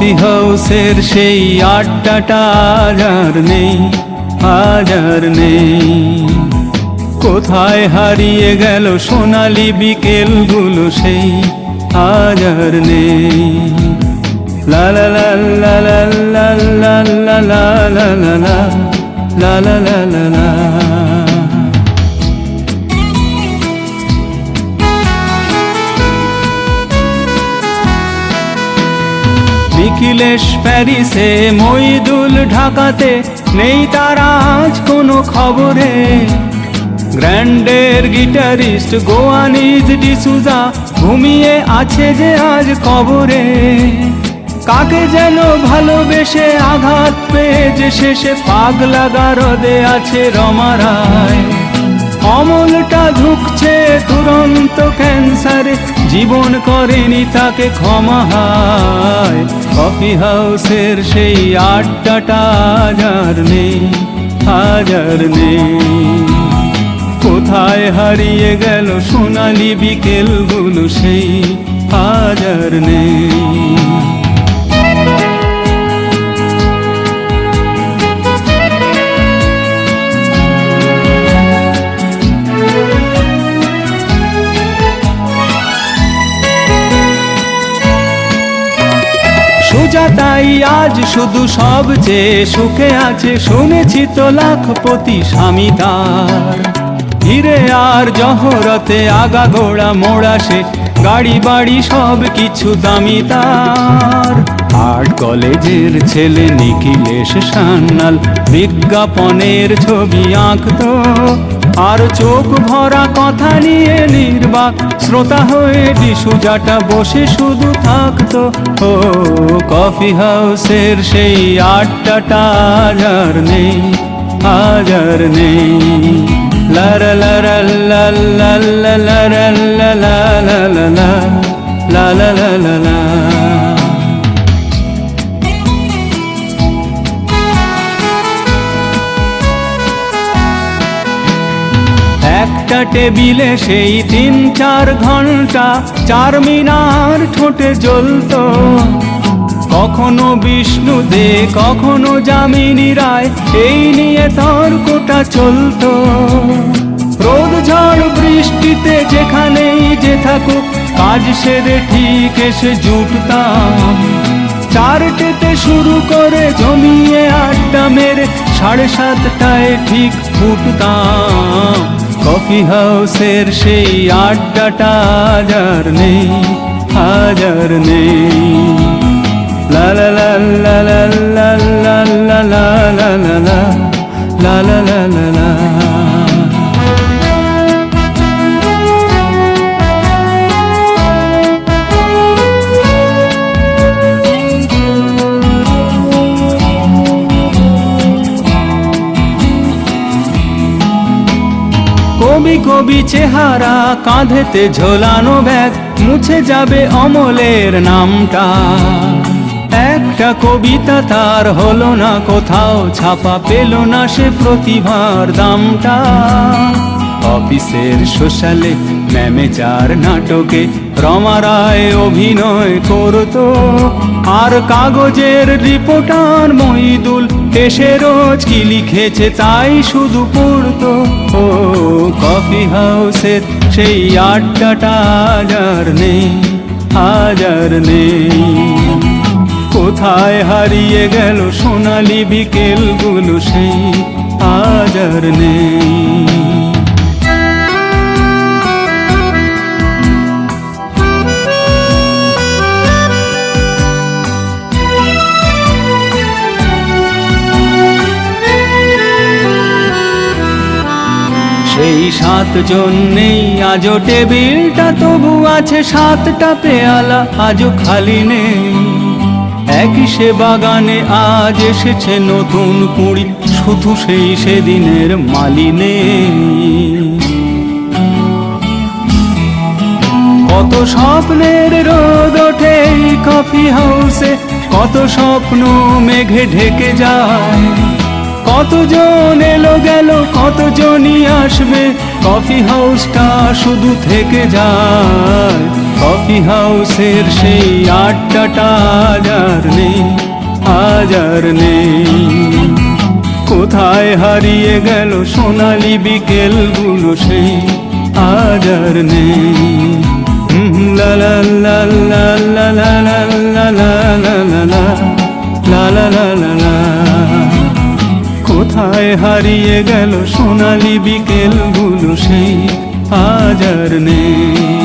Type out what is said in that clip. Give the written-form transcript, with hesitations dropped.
Coffee হাউসের সেই আড্ডাটা আজ আর নেই, আজ আর নেই। কোথায় হারিয়ে গেল সোনালি বিকেলগুলো সেই, আজ আর নেই। লা লা লা লা লা লা লা লা লা লা লা লা লা লা লা লা। নিখিলেশ প্যারিসে, মইদুল ঢাকাতে, নেই তার আজ কোনো খবরে। গ্র্যান্ডের গিটারিস্ট গোয়ানিজ ডিসুজা ঘুমিয়ে আছে যে আজ কবরে। কাকে যেন ভালোবেসে আঘাত পেয়ে যে শেষে পাগলা গারদে আছে রমা রায়। অমলটা ঝুঁকছে দুরন্ত ক্যান্সারে, জীবন করেনি তাকে ক্ষমা হায়। কফি হাউসের সেই আড্ডাটা আজ আর নেই, আজ আর নেই। কোথায় হারিয়ে গেল সোনালি বিকেলগুলো সেই, আজ আর নেই। সুজাতাই আজ শুধু সবচেয়ে সুখে আছে, শুনেছি তো লাখপতি স্বামী তার। হিরে আর জহরতে আগা গোড়া মোড়া সে, গাড়ি বাড়ি সব কিছু দামি তার। আর্ট কলেজের ছেলে নিখিলেশ সান্যাল বিজ্ঞাপনের ছবি আঁকতো, আর চোখ ভরা কথা নিয়ে নির্বাক শ্রোতা হয়ে ডিসুজাটা বসে শুধু থাকতো। ও কফি হাউসের সেই আড্ডাটা আজ আর নেই, আজ আর নেই। লা লা লা লা লা লা লা লা লা লা লা লা লা লা লা লা লা। একটা টেবিলে সেই 3-4 ঘন্টা চারমিনার ঠোঁটে জ্বলতো। কখনো বিষ্ণু দে, কখনো যামিনী রায়, এই নিয়ে তর্কটা চলতো। রোদ ঝড় বৃষ্টিতে যেখানেই যে থাকুক, কাজ সেরে ঠিক এসে জুটতাম। 4টেতে শুরু করে জমিয়ে আড্ডা মেরে 7:30টায় ঠিক ফুটতাম। কফি হাউসের সেই আড্ডাটা আজ আর নেই, আজ আর নেই। লা লা লা লা লা লা লা লা লা লা লা লা লা লা লা লা। কবি কবি চেহারা, কাঁধেতে ঝোলানো ব্যাগ, মুছে যাবে অমলের নামটা। একটা কবিতা তার হলো না কোথাও ছাপা, পেল না সে প্রতিভার দামটা। অফিসের সোশ্যালে, ম্যামেজার নাটকে রমা রায় অভিনয় করতো, আর কাগজের রিপোর্টার মইদুল এসে রোজ কি লিখেছে তাই শুধু পড়তো। ও কফি হাউসের সেই আড্ডাটা আজ আর নেই, আজ আর নেই। কোথায় হারিয়ে গেল সোনালি বিকেলগুলো সেই, আজ আর নেই। সেই 7 জন নেই আজও টেবিলটা, তবু আছে 7টা পেয়ালা আজও খালি নেই। একই সে বাগানে আজ এসেছে নতুন কুঁড়ি, শুধু সেই সেদিনের মালি নেই। কত স্বপ্নের রোদ ওঠে এই কফি হাউসে, কত স্বপ্ন মেঘে ঢেকে যায়। কতজন এলো গেল, কতজনই আসবে, কফি হাউসটা শুধু থেকে যায়। কফি হাউসের সেই আড্ডাটা আজ আর নেই, আজ আর নেই। কোথায় হারিয়ে গেল সোনালি বিকেলগুলো সেই, আজ আর নেই। লা লা লা লা লা লা লা লা লা লা লা লা লা লা লা লা। কোথায় হারিয়ে গেল সোনালি বিকেলগুলো সেই, আজ আর নেই।